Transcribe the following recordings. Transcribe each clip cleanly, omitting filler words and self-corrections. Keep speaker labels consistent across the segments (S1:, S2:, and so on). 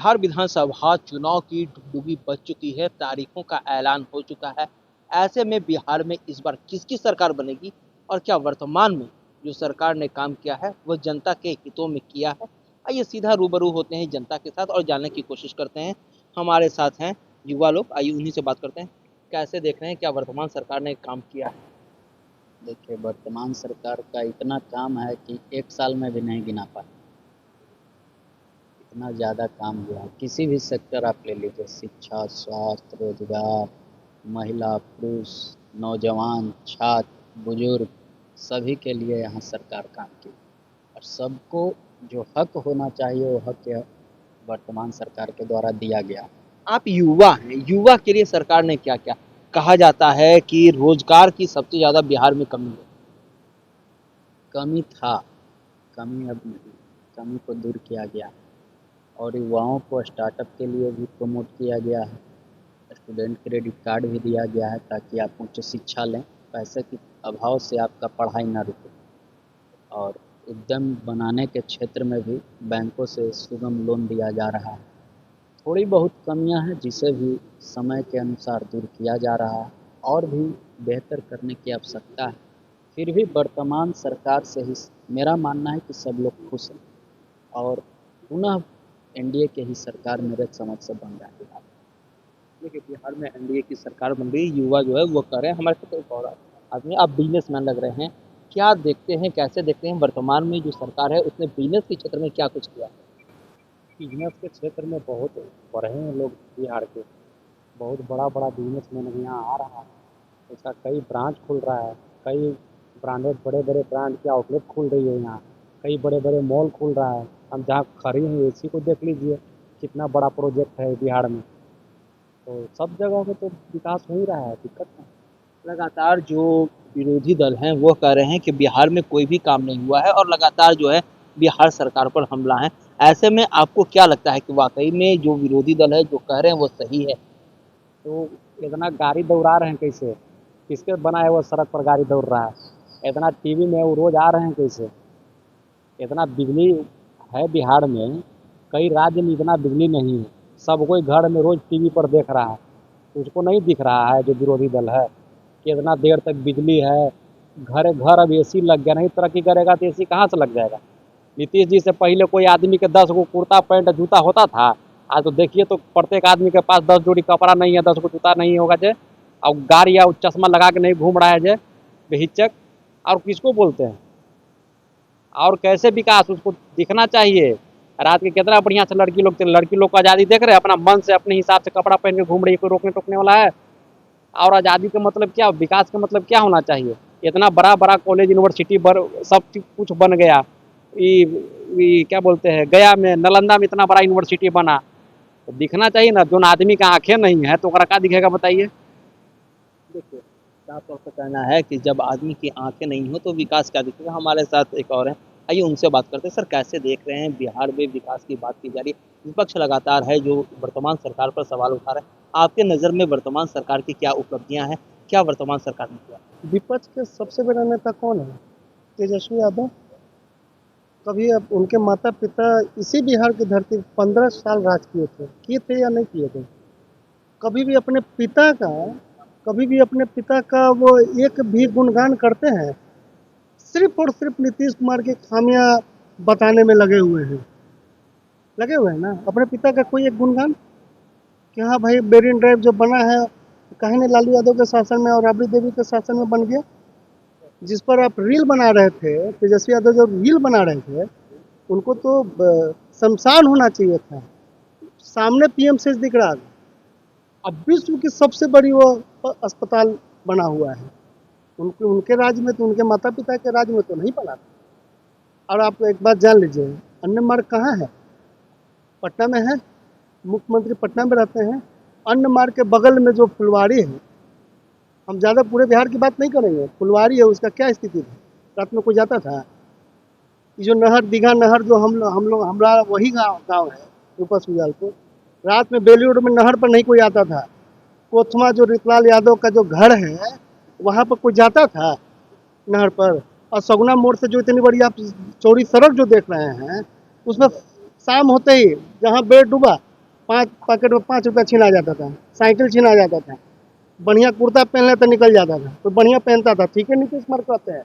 S1: बिहार विधानसभा चुनाव की डुगडुगी बज चुकी है, तारीखों का ऐलान हो चुका है। ऐसे में बिहार में इस बार किसकी सरकार बनेगी और क्या वर्तमान में जो सरकार ने काम किया है वह जनता के हितों में किया है। आइए सीधा रूबरू होते हैं जनता के साथ और जानने की कोशिश करते हैं। हमारे साथ हैं युवा लोग, आइए उन्हीं से बात करते हैं। कैसे देख रहे हैं, क्या वर्तमान सरकार ने काम किया है?
S2: देखिए, वर्तमान सरकार का इतना काम है कि एक साल में भी नहीं गिना पाए। इतना ज़्यादा काम हुआ है। किसी भी सेक्टर आप ले लीजिए, शिक्षा, स्वास्थ्य, रोजगार, महिला, पुरुष, नौजवान, छात्र, बुजुर्ग, सभी के लिए यहाँ सरकार काम की और सबको जो हक होना चाहिए वो हक वर्तमान सरकार के द्वारा दिया गया।
S1: आप युवा हैं, युवा के लिए सरकार ने क्या क्या कहा जाता है कि रोजगार की सबसे ज्यादा बिहार में कमी है।
S2: कमी था, कमी अब नहीं, कमी को दूर किया गया और युवाओं को स्टार्टअप के लिए भी प्रमोट किया गया है। स्टूडेंट क्रेडिट कार्ड भी दिया गया है ताकि आप उच्च शिक्षा लें, पैसे के अभाव से आपका पढ़ाई ना रुके। और उद्यम बनाने के क्षेत्र में भी बैंकों से सुगम लोन दिया जा रहा है। थोड़ी बहुत कमियां हैं जिसे भी समय के अनुसार दूर किया जा रहा है और भी बेहतर करने की आवश्यकता है। फिर भी वर्तमान सरकार से ही मेरा मानना है कि सब लोग खुश हैं और पुनः एनडीए के ही सरकार मेरे समझ से बन रही है।
S1: देखिए, बिहार में एनडीए की सरकार बन रही है, युवा जो है वो कर रहे हैं। हमारे साथ एक और आदमी, आप बिजनेसमैन लग रहे हैं, क्या देखते हैं, कैसे देखते हैं वर्तमान में जो सरकार है उसने बिजनेस के क्षेत्र में क्या कुछ किया?
S3: बिजनेस के क्षेत्र में बहुत बढ़े हैं लोग बिहार के। बहुत बड़ा बड़ा बिजनेसमैन अभी यहाँ आ रहा है। ऐसा कई ब्रांच खुल रहा है। कई ब्रांडेड बड़े बड़े ब्रांड की आउटलेट खुल रही है यहाँ। कई बड़े बड़े मॉल खुल रहा है। हम जहाँ खड़े हैं इसी को देख लीजिए, कितना बड़ा प्रोजेक्ट है बिहार में। तो सब जगह पे तो विकास हो ही रहा है, दिक्कत है।
S1: लगातार जो विरोधी दल हैं वो कह रहे हैं कि बिहार में कोई भी काम नहीं हुआ है और लगातार जो है बिहार सरकार पर हमला है। ऐसे में आपको क्या लगता है कि वाकई में जो विरोधी दल है जो कह रहे हैं वो सही है?
S3: तो इतना गाड़ी दौड़ा रहे हैं कैसे? किसके बनाए हुआ सड़क पर गाड़ी दौड़ रहा है? इतना टीवी में वो रोज आ रहे हैं कैसे? इतना बिजली है बिहार में, कई राज्य में इतना बिजली नहीं है। सब कोई घर में रोज टीवी पर देख रहा है। उसको नहीं दिख रहा है जो विरोधी दल है कि इतना देर तक बिजली है। घर घर अब एसी लग गया, नहीं तरक्की करेगा तो एसी कहाँ से लग जाएगा? नीतीश जी से पहले कोई आदमी के 10 गो कुर्ता पैंट जूता होता था। आज तो देखिए, तो प्रत्येक आदमी के पास 10 जोड़ी कपड़ा नहीं है, 10 गो जूता नहीं होगा जे। और गाड़ी या चश्मा लगा के नहीं घूम रहा है जे बेहिचक। और किसको बोलते हैं? और कैसे विकास उसको दिखना चाहिए। रात के कितना बढ़िया से लड़की लोग को आज़ादी देख रहे हैं, अपना मन से अपने हिसाब से कपड़ा पहन के घूम रही है, कोई रोकने टोकने वाला है? और आज़ादी का मतलब क्या, विकास का मतलब क्या होना चाहिए? इतना बड़ा बड़ा कॉलेज यूनिवर्सिटी सब कुछ बन गया। ये क्या बोलते हैं, गया में नालंदा में इतना बड़ा यूनिवर्सिटी बना। तो दिखना चाहिए ना। जो आदमी का आंखें नहीं है तो ओकरा का दिखेगा बताइए?
S1: देखिए, साफ तौर पे कहना है कि जब आदमी की आंखें नहीं हो तो विकास क्या दिखेगा। हमारे साथ एक और है, आइए उनसे बात करते हैं। सर, कैसे देख रहे हैं बिहार में विकास की बात की जा रही है, विपक्ष लगातार है जो वर्तमान सरकार पर सवाल उठा रहा है। आपके नज़र में वर्तमान सरकार की क्या उपलब्धियां हैं, क्या वर्तमान सरकार ने किया?
S4: विपक्ष के सबसे बड़ा नेता कौन है? तेजस्वी यादव। कभी अब उनके माता पिता इसी बिहार की धरती पर 15 साल राज किए थे या नहीं किए थे? कभी भी अपने पिता का कभी भी अपने पिता का वो एक भी गुणगान करते हैं? सिर्फ और सिर्फ नीतीश कुमार की खामियां बताने में लगे हुए हैं ना। अपने पिता का कोई एक गुणगान कि हाँ भाई, मेरीन ड्राइव जो बना है कहीं नहीं लालू यादव के शासन में और राबड़ी देवी के शासन में बन गया। जिस पर आप रील बना रहे थे, तेजस्वी यादव जो रील बना रहे थे, उनको तो शमशान होना चाहिए था। सामने पीएमसीएच दिख रहा था। अब विश्व की सबसे बड़ी वो अस्पताल बना हुआ है। उनके उनके राज्य में तो, उनके माता पिता के राज्य में तो नहीं बना था। और आप एक बात जान लीजिए, अन्य मार्ग कहाँ है? पटना में है। मुख्यमंत्री पटना में रहते हैं। अन्य मार्ग के बगल में जो फुलवाड़ी है, हम ज़्यादा पूरे बिहार की बात नहीं करेंगे, फुलवाड़ी है, उसका क्या स्थिति थी? रात में कोई जाता था? ये जो नहर, दीघा नहर जो हमारा वही गाँव है, ऊपर सुजालपुर। रात में बेली रोड में नहर पर नहीं कोई आता था। कोथमा जो रीतलाल यादव का जो घर है, वहाँ पर कोई जाता था नहर पर? और सगुना मोड़ से जो इतनी बड़ी आप चौड़ी सड़क जो देख रहे हैं, उसमें शाम होते ही जहाँ बेड़ डूबा 5 पैकेट में 5 रुपया छीना जाता था, साइकिल छीना जाता था, बढ़िया कुर्ता पहन ले तो निकल जाता था, तो बढ़िया पहनता था, ठीक है नीतीश कुमार कहते हैं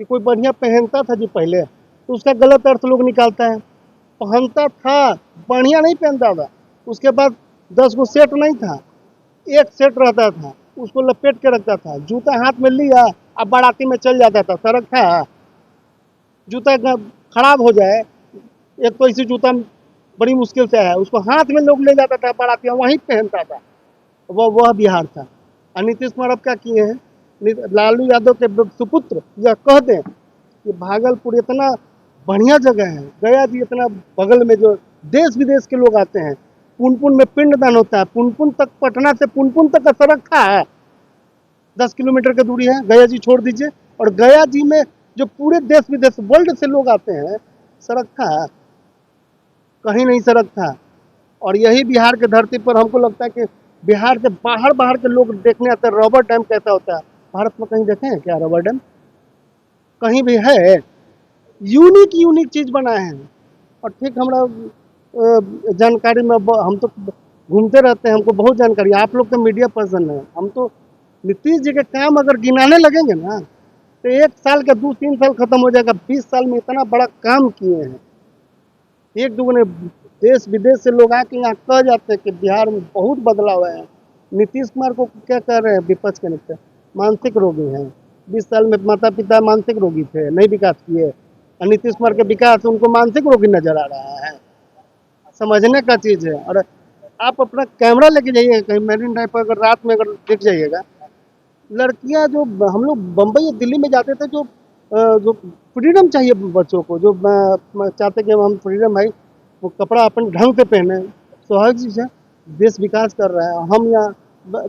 S4: कि कोई बढ़िया पहनता था जी पहले, तो उसका गलत अर्थ लोग निकालता है। पहनता था, बढ़िया नहीं पहनता था, उसके बाद 10 गो सेट नहीं था, एक सेट रहता था, उसको लपेट के रखता था, जूता हाथ में लिया, अब बाराती में चल जाता था, सड़क था, जूता खराब हो जाए, एक तो इसी जूता बड़ी मुश्किल से है, उसको हाथ में लोग ले जाता था बाराती, वहीं पहनता था, वह बिहार था। और नीतीश कुमार अब क्या किए हैं, लालू यादव के सुपुत्र यह कह दें कि भागलपुर इतना बढ़िया जगह है, गया जी इतना बगल में, जो देश विदेश के लोग आते हैं, पुनपुन में पिंडदान होता है, पुनपुन तक, पटना से पुनपुन तक का सड़क था, 10 किलोमीटर की दूरी है, गया जी छोड़ दीजिए, और गया जी में जो पूरे देश विदेश वर्ल्ड से लोग आते हैं, सड़क था, कहीं नहीं सड़क था। और यही बिहार के धरती पर हमको लगता है कि बिहार से बाहर बाहर के लोग देखने आते हैं, रबर डैम कैसा होता है, भारत में कहीं देखे हैं क्या रबर डैम, कहीं भी है, यूनिक यूनिक चीज बनाए हैं। और ठीक हमारा जानकारी में हम तो घूमते रहते हैं, हमको बहुत जानकारी, आप लोग तो मीडिया पर्सन है, हम तो नीतीश जी के काम अगर गिनाने लगेंगे ना, तो 1 साल का 2-3 साल खत्म हो जाएगा, 20 साल में इतना बड़ा काम किए हैं। एक दुगने देश विदेश से लोग आके यहाँ कह जाते हैं कि बिहार में बहुत बदलाव है। नीतीश कुमार को क्या कह रहे हैं विपक्ष के नेता, मानसिक रोगी हैं, 20 साल में माता पिता मानसिक रोगी थे, नहीं विकास किए, और नीतीश कुमार के विकास उनको मानसिक रोगी नजर आ रहा है, समझने का चीज है। और आप अपना कैमरा लेके जाइएगा कहीं मेरीन ड्राइव पर, अगर रात में अगर दिख जाइएगा, लड़कियां जो हम लोग बम्बई या दिल्ली में जाते थे, जो फ्रीडम चाहिए बच्चों को, जो चाहते कि हम फ्रीडम भाई, वो कपड़ा अपन ढंग से पहने, स्वाभाविक चीज है, देश विकास कर रहा है, हम यहाँ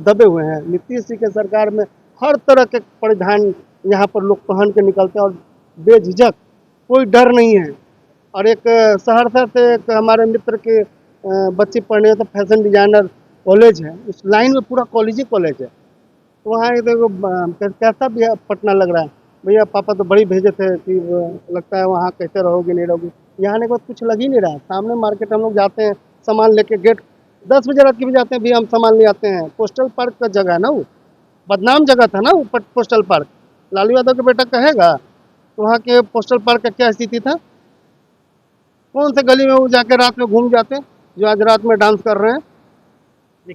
S4: दबे हुए हैं। नीतीश जी के सरकार में हर तरह के परिधान यहाँ पर लोग पहन के निकलते हैं, और बेझिझक, कोई डर नहीं है। और एक सहरसा से एक हमारे मित्र के बच्चे पढ़ने, तो फैशन डिजाइनर कॉलेज है, उस लाइन में पूरा कॉलेज ही कॉलेज है, तो वहाँ एक देखो कैसा भी पटना लग रहा है, भैया पापा तो बड़ी भेजे थे कि लगता है वहाँ कैसे रहोगे नहीं रहोगे, यहाँ आने के बाद कुछ लग ही नहीं रहा। सामने मार्केट हम लोग जाते हैं सामान लेके, गेट 10 बजे रात के भी जाते हैं, भी हम सामान ले आते हैं, पोस्टल पार्क का जगह है ना वो, बदनाम जगह था ना वो पोस्टल पार्क, लालू यादव का बेटा कहेगा, तो वहाँ के पोस्टल पार्क का क्या स्थिति था, कौन से गली में वो जाके रात में घूम जाते, जो आज रात में डांस कर रहे हैं।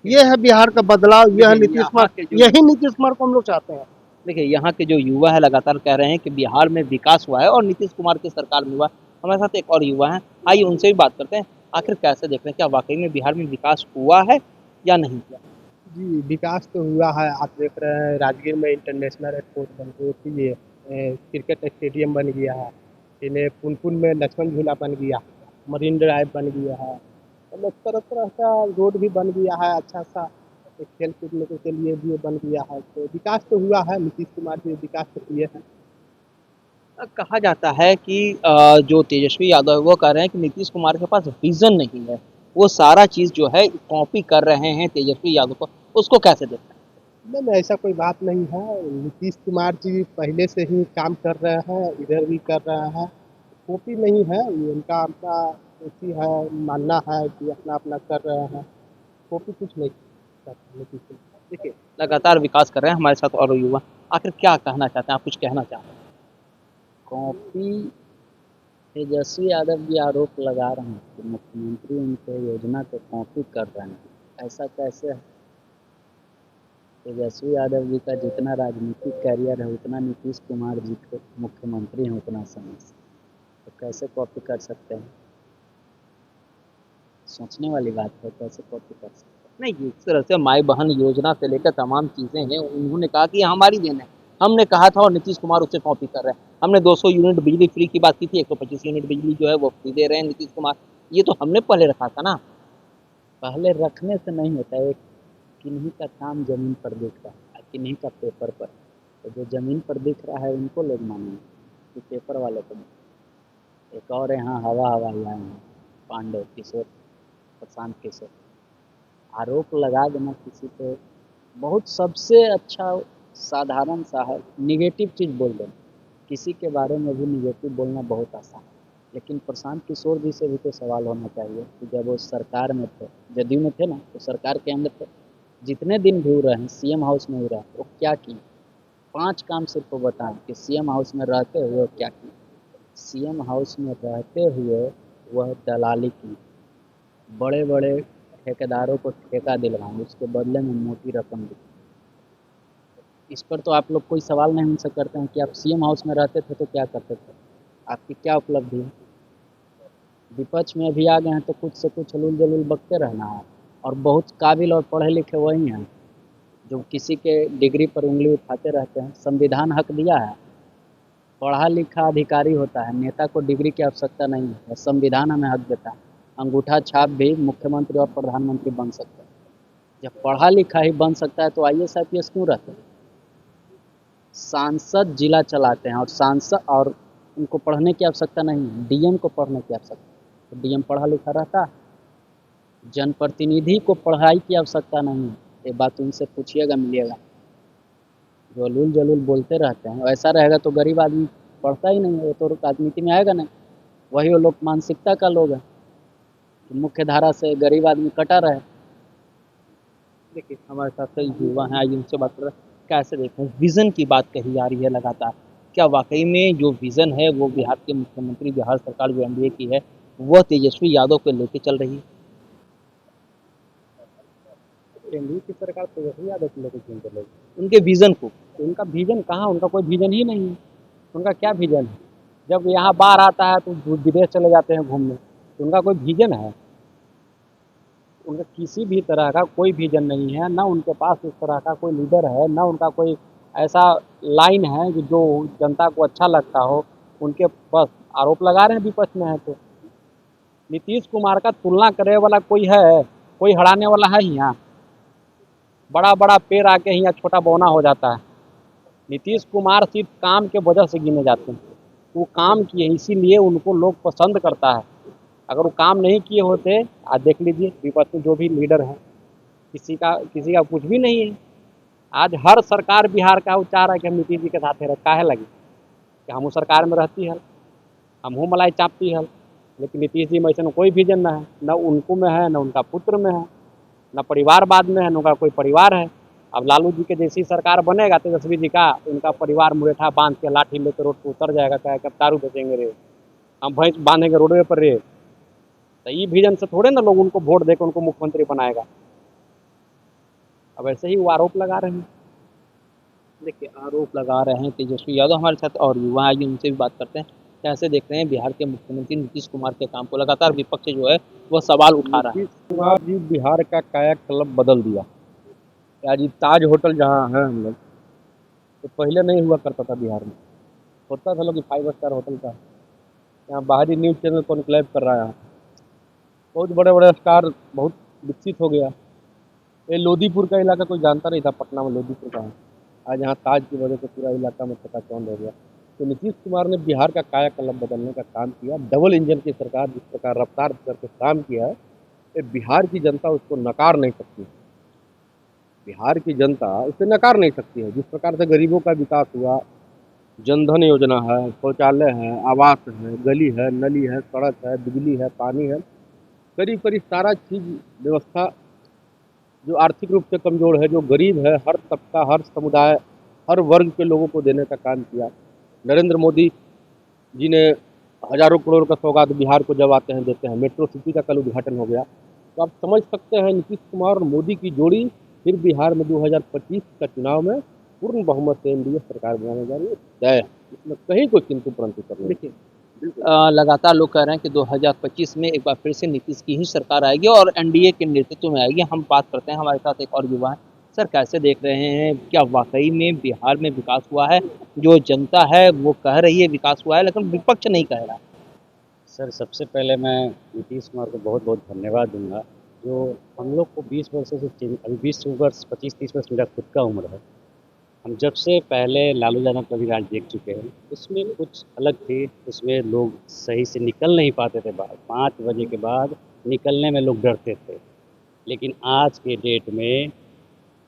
S4: ये है बिहार का बदलाव, यह है नीतीश कुमार, यही नीतीश कुमार को हम लोग चाहते हैं।
S1: देखिए यहाँ के जो युवा है लगातार कह रहे हैं कि बिहार में विकास हुआ है और नीतीश कुमार की सरकार में हुआ है। हमारे साथ एक और युवा है, आइए उनसे भी बात करते हैं, आखिर कैसे देख रहे हैं, क्या वाकई में बिहार में विकास हुआ है या नहीं हुआ।
S5: जी, विकास तो हुआ है। आप देख रहे हैं राजगीर में इंटरनेशनल एयरपोर्ट बन गई, क्रिकेट स्टेडियम बन गया है, इन्हें पुनपुन में लक्ष्मण झूला बन गया, मरीन ड्राइव बन गया है, मतलब तरह तरह का रोड भी बन गया है, अच्छा सा एक खेल कूदने के लिए भी बन गया है, तो विकास तो हुआ है। नीतीश कुमार जी विकास तो किए हैं।
S1: कहा जाता है कि जो तेजस्वी यादव है वो कह रहे हैं कि नीतीश कुमार के पास विजन नहीं है, वो सारा चीज़ जो है कॉपी कर रहे हैं तेजस्वी यादव को, उसको कैसे देखते हैं।
S5: नहीं, ऐसा कोई बात नहीं है। नीतीश कुमार जी पहले से ही काम कर रहे हैं, इधर भी कर रहे हैं, कॉपी नहीं है, ये उनका अपना ऐसी है, मानना है कि अपना अपना कर रहे हैं, कॉपी कुछ नहीं करते नीतीश कुमार।
S1: देखिए लगातार विकास कर रहे हैं, हमारे साथ और युवा, आखिर क्या कहना चाहते हैं, आप कुछ कहना चाहते हैं।
S2: कॉपी, तेजस्वी यादव भी आरोप लगा रहे हैं कि मुख्यमंत्री उनके योजना को कॉपी कर रहे हैं, ऐसा कैसे है। तेजस्वी यादव जी का जितना राजनीतिक कैरियर है उतना नीतीश कुमार जी को मुख्यमंत्री हैं उतना समय से, तो कैसे कॉपी कर सकते हैं, सोचने वाली बात है, कैसे कॉपी कर सकते हैं।
S1: नहीं, जिस तरह से माई बहन योजना से लेकर तमाम चीज़ें हैं, उन्होंने कहा कि ये हमारी देन है, हमने कहा था और नीतीश कुमार उससे कॉपी कर रहे हैं। हमने 200 यूनिट बिजली फ्री की बात की थी, 125 यूनिट बिजली जो है वो फ्री दे रहे हैं नीतीश कुमार, ये तो हमने पहले रखा था ना।
S2: पहले रखने से नहीं होता है, किन्हीं का काम ज़मीन पर दिख रहा है, किन्हीं का पेपर पर, तो जो ज़मीन पर दिख रहा है उनको लोग मानेंगे कि पेपर वाले को नहीं। एक और यहाँ हवा हवाई आए हैं पांडे किशोर, प्रशांत किशोर, आरोप लगा देना किसी पे बहुत सबसे अच्छा साधारण सा है, निगेटिव चीज़ बोल देना, किसी के बारे में भी निगेटिव बोलना बहुत आसान है। लेकिन प्रशांत किशोर जी से भी तो सवाल होना चाहिए कि जब वो सरकार में थे, जदयू में थे ना, तो सरकार के अंदर थे, जितने दिन भी वो रहे सीएम हाउस में ही रहे, वो क्या किए? 5 काम सिर्फ वो बताएं कि सीएम हाउस में रहते हुए वो क्या किए? सीएम हाउस में रहते हुए वह दलाली की, बड़े बड़े ठेकेदारों को ठेका दिलवाएं, उसके बदले में मोटी रकम दी। इस पर तो आप लोग कोई सवाल नहीं उनसे करते हैं कि आप सीएम हाउस में रहते थे तो क्या करते थे, आपकी क्या उपलब्धि है? विपक्ष में अभी आ गए हैं तो कुछ से कुछ हलूल जलूल बकते रहना है, और बहुत काबिल और पढ़े लिखे वही हैं जो किसी के डिग्री पर उंगली उठाते रहते हैं। संविधान हक दिया है, पढ़ा लिखा अधिकारी होता है, नेता को डिग्री की आवश्यकता नहीं है, संविधान हमें हक देता है। अंगूठा छाप भी मुख्यमंत्री और प्रधानमंत्री बन सकते हैं। जब पढ़ा लिखा ही बन सकता है तो आईएएस आईपीएस क्यों रहते हैं? सांसद जिला चलाते हैं, और सांसद और उनको पढ़ने की आवश्यकता नहीं है, डीएम को पढ़ने की आवश्यकता है, तो डीएम पढ़ा लिखा रहता है। जनप्रतिनिधि को पढ़ाई की आवश्यकता नहीं है, ये बात उनसे पूछिएगा, मिलिएगा। जो हलूल जलूल बोलते रहते हैं, ऐसा रहेगा तो गरीब आदमी पढ़ता ही नहीं है, वो तो राजनीति में आएगा नहीं। वही वो लोग मानसिकता का लोग हैं कि मुख्य धारा से गरीब आदमी कटा रहे।
S1: देखिए हमारे साथ कई युवा हैं, आइए उनसे बात कर रहे हैं। कैसे देखते हैं, विजन की बात कही जा रही है लगातार, क्या वाकई में जो विजन है वो बिहार के मुख्यमंत्री, बिहार सरकार जो एनडीए की है, वह तेजस्वी यादव को लेके चल रही है?
S3: एनडीए की सरकार तेजस्वी यादव को लेकर क्यों चलेगी?
S1: उनके विजन को?
S3: उनका विजन कहाँ, उनका कोई विजन ही नहीं है। उनका क्या विजन है? जब यहाँ बाढ़ आता है तो विदेश चले जाते हैं घूमने, तो उनका कोई विजन है? उनका किसी भी तरह का कोई विजन नहीं है, ना उनके पास इस तरह का कोई लीडर है, ना उनका कोई ऐसा लाइन है कि जो जनता को अच्छा लगता हो। उनके बस आरोप लगा रहे हैं विपक्ष में है तो। नीतीश कुमार का तुलना करने वाला कोई है? कोई हराने वाला है यहाँ? बड़ा बड़ा पेड़ आके यहाँ छोटा बौना हो जाता है। नीतीश कुमार सिर्फ काम के वजह से गिने जाते हैं, वो काम किए इसीलिए उनको लोग पसंद करता है। अगर वो काम नहीं किए होते, आज देख लीजिए विपक्ष में जो भी लीडर हैं, किसी का कुछ भी नहीं है। आज हर सरकार बिहार का वो चाह रहा है कि हम नीतीश जी के साथ रहे, काहे लगे कि हमहू सरकार में रहती है, हमहू मलाई चापती है। लेकिन नीतीश जी में ऐसा कोई विजन न है, न उनको में है, न उनका पुत्र में है, न परिवारवाद में है, न उनका कोई परिवार है। अब लालू जी के जैसी सरकार बनेगा तेजस्वी जी का, तो उनका परिवार मुरेठा बांध के लाठी लेकर रोड पर उतर जाएगा, कहे कब दारू बेचेंगे रे, हम भैंस बांधेंगे रोडवे पर रे। तो ये विजन से थोड़े ना लोग उनको वोट देकर उनको मुख्यमंत्री बनाएगा। अब ऐसे ही वो आरोप लगा रहे हैं।
S1: देखिए आरोप लगा रहे हैं तेजस्वी यादव, हमारे साथ और युवा आइए उनसे भी बात करते हैं। कैसे देख रहे हैं बिहार के मुख्यमंत्री नीतीश कुमार के काम को? लगातार विपक्ष जो है वह सवाल उठा रहा है।
S3: नीतीश कुमार जी बिहार का कायाकल्प बदल दिया। आज ये ताज होटल जहाँ है हम लोग, तो पहले नहीं हुआ करता था बिहार में। होता था लोग कि 5 स्टार होटल का, यहाँ बाहरी न्यूज़ चैनल कॉन्क्लेव कर रहा है। बहुत बड़े बड़े स्टार, बहुत विकसित हो गया। ये लोधीपुर का इलाका कोई जानता नहीं था, पटना में लोधीपुर का है। आज यहाँ ताज की वजह से पूरा इलाका में चकाचौंध हो गया। तो नीतीश कुमार ने बिहार का कायाकल्प बदलने का काम किया। डबल इंजन की सरकार जिस प्रकार रफ्तार करके काम किया है, ये बिहार की जनता उसको नकार नहीं सकती। बिहार की जनता इसे नकार नहीं सकती है। जिस प्रकार से गरीबों का विकास हुआ, जनधन योजना है, शौचालय है, आवास है, गली है, नली है, सड़क है, बिजली है, पानी है, करीब करीब सारा चीज़ व्यवस्था जो आर्थिक रूप से कमज़ोर है, जो गरीब है, हर तबका, हर समुदाय, हर वर्ग के लोगों को देने का काम किया। नरेंद्र मोदी जी ने हज़ारों करोड़ का सौगात बिहार को जब आते हैं देते हैं। मेट्रो सिटी का कल उद्घाटन हो गया। तो आप समझ सकते हैं नीतीश कुमार और मोदी की जोड़ी फिर बिहार में 2025 का चुनाव में पूर्ण बहुमत से एनडीए सरकार बनाने जा रही है। जय, इसमें कहीं कोई किंतु परंतु करने।
S1: देखिए लगातार लोग कह रहे हैं कि 2025 में एक बार फिर से नीतीश की ही सरकार आएगी और एनडीए के नेतृत्व में आएगी। हम बात करते हैं, हमारे साथ एक और युवा है। सर कैसे देख रहे हैं, क्या वाकई में बिहार में विकास हुआ है? जो जनता है वो कह रही है विकास हुआ है, लेकिन विपक्ष नहीं कह रहा।
S2: सर सबसे पहले मैं नीतीश कुमार को बहुत बहुत धन्यवाद दूंगा। जो हम लोग को 20 वर्षों से अभी 20 वर्ष 25-30 वर्ष मेरा खुद का उम्र है। हम जब से पहले लालू यादव का भी राज देख चुके हैं, उसमें कुछ अलग थी। उसमें लोग सही से निकल नहीं पाते थे बाहर, 5 बजे के बाद निकलने में लोग डरते थे। लेकिन आज के डेट में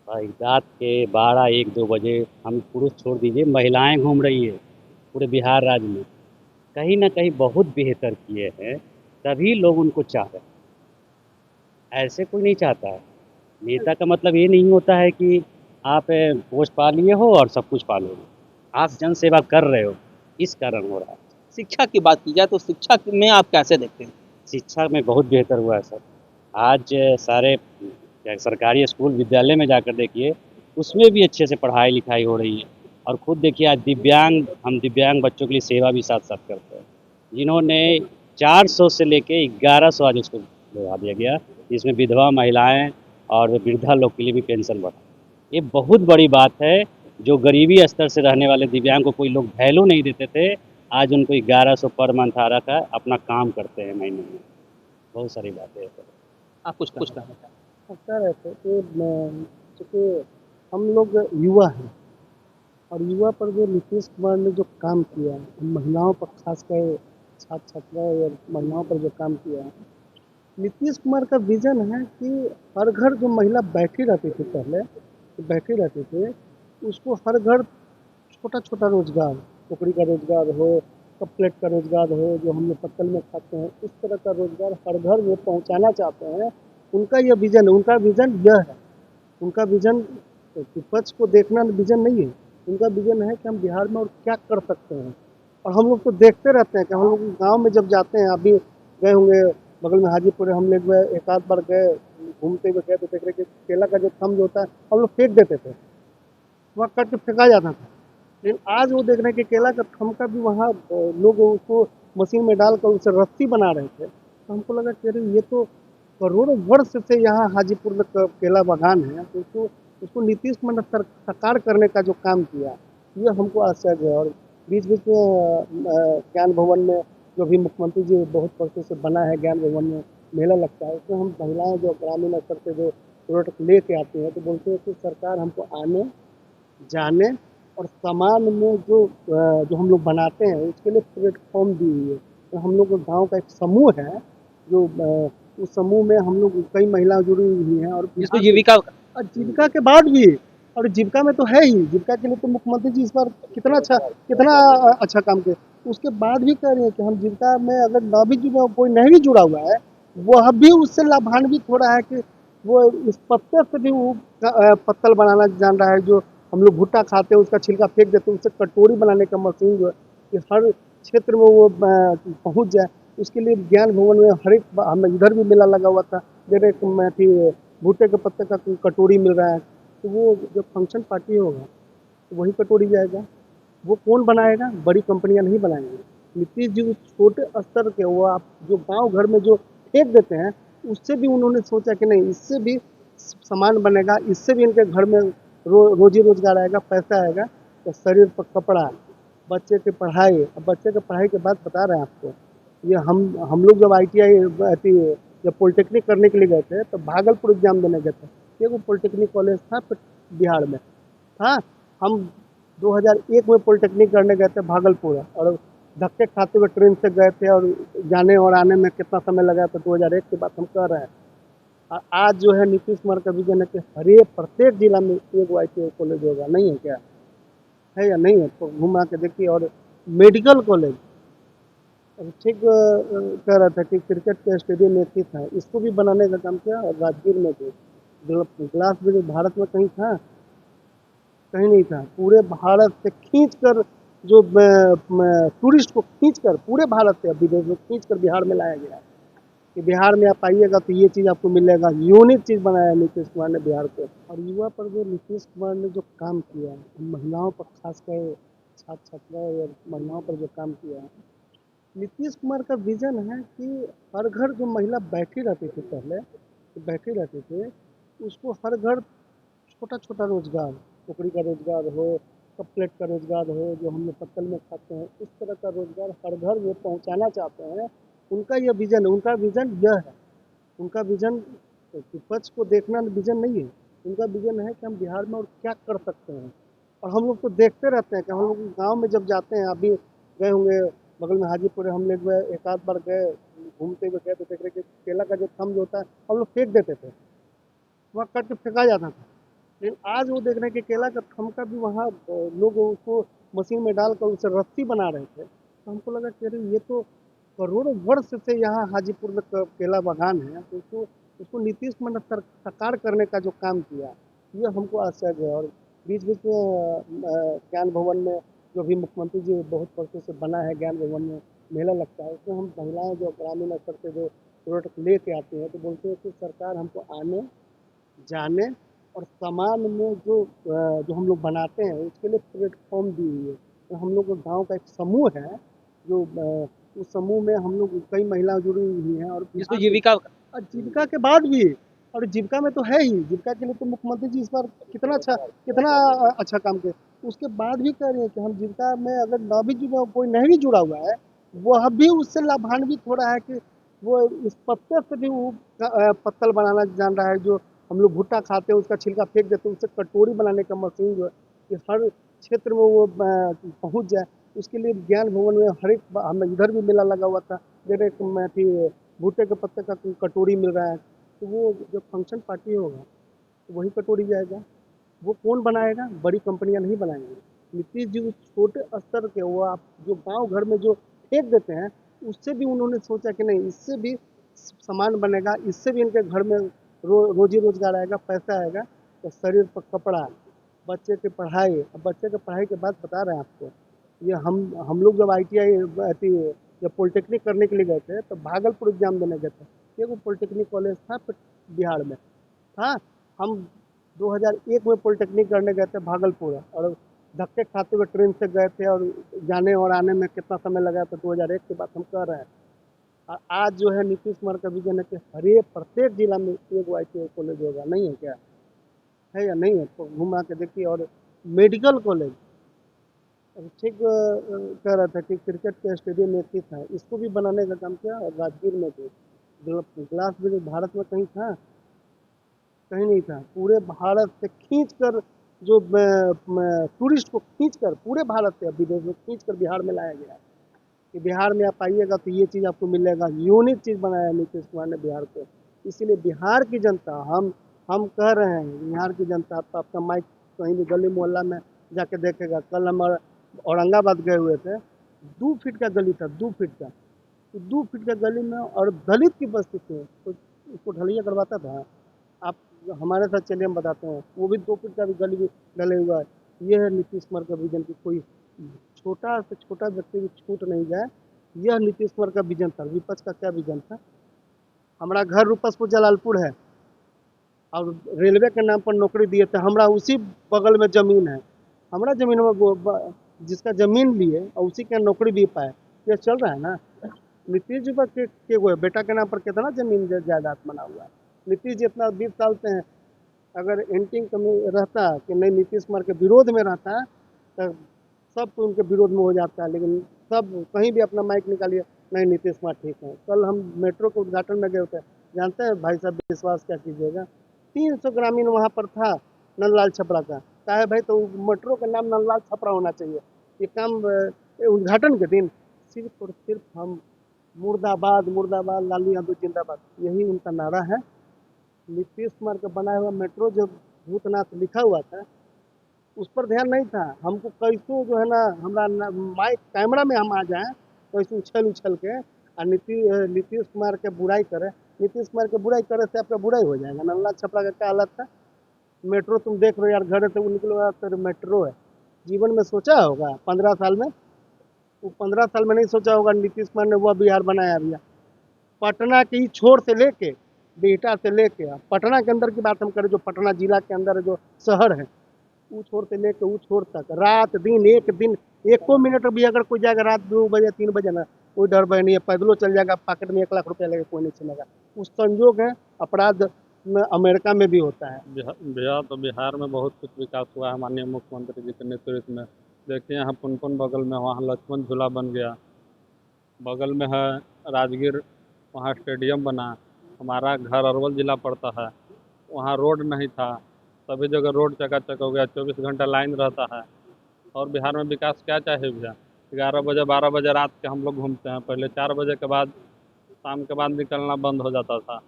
S2: भाई रात के 12-1-2 बजे हम पुरुष छोड़ दीजिए, महिलाएं घूम रही है पूरे बिहार राज्य में।
S3: कहीं ना कहीं बहुत बेहतर किए हैं, तभी लोग उनको चाह रहे हैं। ऐसे कोई नहीं चाहता है। नेता का मतलब ये नहीं होता है कि आप पोस्ट पा लिए हो और सब कुछ पा लोगे। आप जन सेवा कर रहे हो, इस कारण हो रहा है।
S1: शिक्षा की बात की जाए तो शिक्षा में आप कैसे देखते हैं?
S3: शिक्षा में बहुत बेहतर हुआ है सर। आज सारे क्या सरकारी स्कूल विद्यालय में जाकर देखिए, उसमें भी अच्छे से पढ़ाई लिखाई हो रही है। और खुद देखिए आज हम दिव्यांग बच्चों के लिए सेवा भी साथ साथ करते हैं, जिन्होंने 400 से लेके 1100 आज उसको बढ़ा दिया गया, जिसमें विधवा महिलाएं और वृद्धा लोग के लिए भी पेंशन बढ़ा। ये बहुत बड़ी बात है। जो गरीबी स्तर से रहने वाले दिव्यांग को कोई लोग वैल्यू नहीं देते थे, आज उनको 1100 पर मंथ आ रखा है, अपना काम करते हैं महीने में। बहुत सारी बातें हैं सर।
S1: आप कुछ कहना चाहें?
S4: कह रहे थे कि चूँकि हम लोग युवा हैं और युवा पर जो नीतीश कुमार ने जो काम किया है, महिलाओं पर खासकर छात्र छात्राएं और महिलाओं पर जो काम किया है, नीतीश कुमार का विजन है कि हर घर जो महिला बैठी रहती थी पहले, तो बैठी रहती थी, उसको हर घर छोटा छोटा रोजगार, टोकरी का रोजगार हो, कप प्लेट का रोजगार हो, जो हम लोग पत्तल में खाते हैं, इस तरह का रोजगार हर घर में पहुंचाना चाहते हैं। उनका यह विजन है, उनका विजन यह है। उनका विजन विपक्ष को देखना विजन नहीं है। उनका विजन है कि हम बिहार में और क्या कर सकते हैं। और हम लोग तो देखते रहते हैं कि हम लोग गाँव में जब जाते हैं, अभी गए होंगे बगल में हाजीपुर, हम लोग एक आध बार गए, घूमते हुए गए तो देख रहे कि केला का जो थंब होता है हम लोग फेंक देते थे, वहाँ कट के फेंका जाता था। लेकिन आज वो देख रहे हैं कि केला का थम का भी वहाँ लोग उसको मशीन में डालकर उसे रस्सी बना रहे थे। तो हमको लगा कि अरे ये तो करोड़ों वर्ष से यहाँ हाजीपुर में केला बागान है, तो उसको उसको नीतीश कुमार ने साकार करने का जो काम किया, ये हमको आश्चर्य है। और बीच बीच में ज्ञान भवन में जो भी मुख्यमंत्री जी बहुत वर्षों से बना है, ज्ञान भवन में मेला लगता है, उसमें हम महिलाएं जो ग्रामीण स्तर से जो प्रोडक्ट लेके आती हैं, तो बोलते हैं कि सरकार हमको आने जाने और सामान में जो हम लोग बनाते हैं उसके लिए प्लेटफॉर्म दी हुई है। तो हम लोग गाँव का एक समूह है जो उस समूह में हम लोग कई महिलाएं जुड़ी हुई हैं और
S1: जिसको
S4: बिहार
S1: जीविका
S4: और जीविका के बाद भी, और जीविका में तो है ही, जीविका के लिए तो मुख्यमंत्री जी इस बार कितना अच्छा काम किए। उसके बाद भी कह रहे हैं कि हम जीविका में अगर ना भी जुड़ा, कोई नहीं भी जुड़ा हुआ है, वह भी उससे लाभान्वित हो रहा है कि वो इस पत्ते से भी वो पत्तल बनाना जान रहा है। जो हम लोग भुट्टा खाते हैं उसका छिलका फेंक देते हैं, उससे कटोरी बनाने का मशीन जो है कि हर क्षेत्र में वो पहुंच जाए। उसके लिए ज्ञान भवन में हर एक हम इधर भी मेला लगा हुआ था, जब एक थी भुट्टे के पत्ते का कटोरी मिल रहा है, तो वो जब फंक्शन पार्टी होगा तो वही कटोरी जाएगा। वो कौन बनाएगा? बड़ी कंपनियां नहीं बनाएंगी। नीतीश जी उस छोटे स्तर के, वो आप जो गांव घर में जो फेंक देते हैं, उससे भी उन्होंने सोचा कि नहीं, इससे भी सामान बनेगा, इससे भी इनके घर में रोजी रोजगार आएगा, पैसा आएगा। तो शरीर पर कपड़ा, बच्चे की पढ़ाई, अब बच्चे की पढ़ाई के बाद बता रहे हैं आपको, ये हम लोग जब ITI अथी जब पॉलिटेक्निक करने के लिए गए थे तो भागलपुर एग्जाम देने गए थे। एक वो पॉलिटेक्निक कॉलेज था बिहार में था। हम 2001 में पॉलिटेक्निक करने गए थे भागलपुर, और धक्के खाते हुए ट्रेन से गए थे, और जाने और आने में कितना समय लगा था 2001 की बात हम कह रहे हैं। और आज जो है नीतीश कुमार का विजन है कि हर एक प्रत्येक जिला में एक ITI कॉलेज होगा। नहीं है क्या? है या नहीं है? तो घुमा के देखिए। और मेडिकल कॉलेज ठीक कह रहा था कि क्रिकेट के स्टेडियम में ठीक था, इसको भी बनाने का काम किया। और राजगीर में भी ग्लास ब्रिज भारत में कहीं था? कहीं नहीं था। पूरे भारत से खींच कर जो टूरिस्ट को खींच कर पूरे भारत से, विदेश में खींच कर बिहार में लाया गया कि बिहार में आप आइएगा तो ये चीज़ आपको मिलेगा। यूनिक चीज़ बनाया है नीतीश कुमार ने बिहार को। और युवा पर जो नीतीश कुमार ने जो काम किया है, महिलाओं पर खासकर छात्र छात्राएं और महिलाओं पर जो काम किया है, नीतीश कुमार का विजन है कि हर घर जो महिला बैठी रहती थी पहले, तो बैठी रहती थी, उसको हर घर छोटा छोटा रोजगार, टोकरी का रोजगार हो, कप प्लेट का रोजगार हो, जो हम लोग पत्तल में खाते हैं, इस तरह का रोजगार हर घर में पहुंचाना चाहते हैं। उनका यह विजन है, उनका विजन यह है। उनका विजन विपक्ष को देखना विजन नहीं है। उनका विजन है कि हम बिहार में और क्या कर सकते हैं। और हम लोग तो देखते रहते हैं कि हम लोग गाँव में जब जाते हैं, अभी गए होंगे बगल में हाजीपुर, हम लोग एक आध बार गए, घूमते हुए गए तो देख रहे कि केला का जो थंब होता है हम लोग फेंक देते थे, वहाँ कट के फेंका जाता था। लेकिन आज वो देख रहे हैं कि केला का थम का भी वहाँ लोग उसको मशीन में डालकर उसे रस्सी बना रहे थे। तो हमको लगा कि अरे ये तो करोड़ों वर्ष से यहाँ हाजीपुर में केला बागान है, तो उसको उसको नीतीश कुमार ने साकार करने का जो काम किया, ये हमको आश्चर्य है। और बीच बीच में ज्ञान भवन में जो भी मुख्यमंत्री जी बहुत वर्षों से बना है, ज्ञान भवन में मेला लगता है, उसमें हम महिलाएं जो ग्रामीण स्तर से जो प्रोडक्ट लेके आती हैं, तो बोलते हैं कि सरकार हमको आने जाने और सामान में जो हम लोग बनाते हैं उसके लिए प्लेटफॉर्म दी हुई है। तो हम लोग गांव का एक समूह है जो उस समूह में हम लोग कई महिलाएं जुड़ी हुई हैं और
S1: जिसको
S4: बिहार
S1: जीविका
S4: और जीविका के बाद भी, और जीविका में तो है ही, जीविका के लिए तो मुख्यमंत्री जी इस बार कितना अच्छा काम किए। उसके बाद भी कह रहे हैं कि हम जीविका में अगर ना भी जुड़ा, कोई नहीं भी जुड़ा हुआ है, वह भी उससे लाभान्वित हो रहा है कि वो इस पत्ते से भी वो पत्तल बनाना जान रहा है। जो हम लोग भुट्टा खाते हैं उसका छिलका फेंक देते हैं, उससे कटोरी बनाने का मशीन जो है कि हर क्षेत्र में वो पहुंच जाए। उसके लिए ज्ञान भवन में हर एक हम इधर भी मेला लगा हुआ था, डायरेक्ट थी भुट्टे के पत्ते का कटोरी मिल रहा है। तो वो जब फंक्शन पार्टी होगा तो वही कटोरी जाएगा। वो कौन बनाएगा? बड़ी कंपनियां नहीं बनाएंगी। नीतीश जी उस छोटे स्तर के, वो आप जो गांव घर में जो फेंक देते हैं, उससे भी उन्होंने सोचा कि नहीं, इससे भी सामान बनेगा, इससे भी इनके घर में रोजी रोजगार आएगा, पैसा आएगा। तो शरीर पर कपड़ा, बच्चे की पढ़ाई। अब बच्चे की पढ़ाई के बाद बता रहे हैं आपको, ये हम लोग जब ITI अथी जब पॉलिटेक्निक करने के लिए गए थे तो भागलपुर एग्जाम देने गए थे। एक पॉलिटेक्निक कॉलेज था बिहार में था। हम 2001 में पॉलिटेक्निक करने गए थे भागलपुर, और धक्के खाते हुए ट्रेन से गए थे, और जाने और आने में कितना समय लगा था 2001 की बात हम कह रहे हैं। आज जो है नीतीश कुमार का विजन है कि हर एक प्रत्येक जिला में एक ITI कॉलेज होगा। नहीं है क्या? है या नहीं है? तो घुमा के देखिए। और मेडिकल कॉलेज ठीक कह रहा था कि क्रिकेट के स्टेडियम में स्थित है, इसको भी बनाने का काम किया। और राजगीर में भी ग्लास ब्रिज भारत में कहीं था? कहीं नहीं था। पूरे भारत से खींच कर जो टूरिस्ट को खींच कर पूरे भारत से विदेश में खींच कर बिहार में लाया गया कि बिहार में आप आइएगा तो ये चीज़ आपको मिलेगा। यूनिक चीज़ बनाया नीतीश कुमार ने बिहार को। इसीलिए बिहार की जनता, हम कह रहे हैं, बिहार की जनता आपका माइक कहीं भी गली मोहल्ला में जाके देखेगा। कल हम औरंगाबाद गए हुए थे, 2 फीट का गली था, 2 फीट का। तो 2 फीट का गली में और दलित की बस्ती थी, तो उसको ढलैया करवाता था। आप हमारे साथ चलिए, हम बताते हैं। वो भी 2 फीट का भी गली भी डले हुआ है। ये है नीतीश कुमार का विजन की कोई छोटा से छोटा व्यक्ति भी छूट नहीं जाए। यह नीतीश कुमार का विजन था। विपक्ष का क्या विजन था? हमारा घर रूपसपुर जलालपुर है और रेलवे के नाम पर नौकरी दिए थे। हमारा उसी बगल में ज़मीन है। हमारा ज़मीन में जिसका ज़मीन लिए और उसी के नौकरी भी पाए, ये चल रहा है ना। नीतीश जी के वो बेटा के नाम पर कितना ज़मीन जायदाद बना हुआ है। नीतीश जी इतना 20 साल से हैं। अगर एंटिंग कमी रहता कि नहीं, नीतीश कुमार के विरोध में रहता है, तो सब कोई उनके विरोध में हो जाता है। लेकिन सब कहीं भी अपना माइक निकालिए, नहीं नीतीश कुमार ठीक है। कल हम मेट्रो के उद्घाटन में गए थे, जानते हैं भाई साहब, विश्वास क्या कीजिएगा, 300 ग्रामीण वहाँ पर था नंदलाल छपरा का। कहा है भाई, तो मेट्रो का नाम नंदलाल छपरा होना चाहिए। ये काम उद्घाटन के दिन सिर्फ और सिर्फ हम मुर्दाबाद मुर्दाबाद, लालू यादव जिंदाबाद, यही उनका नारा है। नीतीश कुमार का बनाया हुआ मेट्रो जो भूतनाथ लिखा हुआ था, उस पर ध्यान नहीं था। हमको कैसो जो है ना, हमारा माइक कैमरा में हम आ जाएं, कैसे उछल उछल के और नीतीश कुमार के बुराई करे। नीतीश कुमार के बुराई करे से आपका बुराई हो जाएगा। नल्ला छपरा का क्या हालत था? मेट्रो तुम देख रहे हो यार, घर से वो निकलो तो मेट्रो है। जीवन में सोचा होगा 15 साल में? वो 15 साल में नहीं सोचा होगा नीतीश कुमार ने वह बिहार बनाया भैया। पटना की छोर से लेके बिहटा से लेके पटना के अंदर की बात हम करें, जो पटना जिला के अंदर जो शहर है, वो छोर से लेके वो छोर तक रात दिन एक दिन एको मिनट भी अगर कोई जाएगा रात 2 बजे 3 बजे ना, कोई डर भय नहीं है। पैदलों चल जाएगा, पॉकेट में 1 लाख रुपया लगे, कोई नहीं चलेगा। उस संजोग है। अपराध में अमेरिका में भी होता है।
S6: भैया तो बिहार में बहुत कुछ विकास हुआ है माननीय मुख्यमंत्री जी के नेतृत्व में। देखिए यहाँ पुनपुन बगल में, वहाँ लक्ष्मण झूला बन गया। बगल में है राजगीर, वहाँ स्टेडियम बना। हमारा घर अरवल जिला पड़ता है, वहाँ रोड नहीं था, सभी जगह रोड चकाचक हो गया, 24 घंटा लाइन रहता है। और बिहार में विकास क्या चाहिए भैया? 11 बजे 12 बजे रात के हम लोग घूमते हैं, पहले 4 बजे के बाद, शाम के बाद निकलना बंद हो जाता था।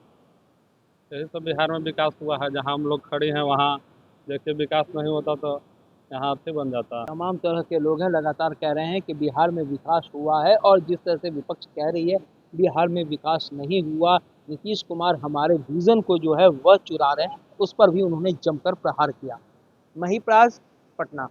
S6: यही सब बिहार में विकास हुआ है। जहाँ हम लोग खड़े हैं वहाँ देखिए विकास नहीं होता तो यहाँ हाथी बन जाता है।
S1: तमाम तरह के लोग हैं लगातार कह रहे हैं कि बिहार में विकास हुआ है, और जिस तरह से विपक्ष कह रही है बिहार में विकास नहीं हुआ, नीतीश कुमार हमारे विजन को जो है वह चुरा रहे हैं, उस पर भी उन्होंने जमकर प्रहार किया। महिप्राज, पटना।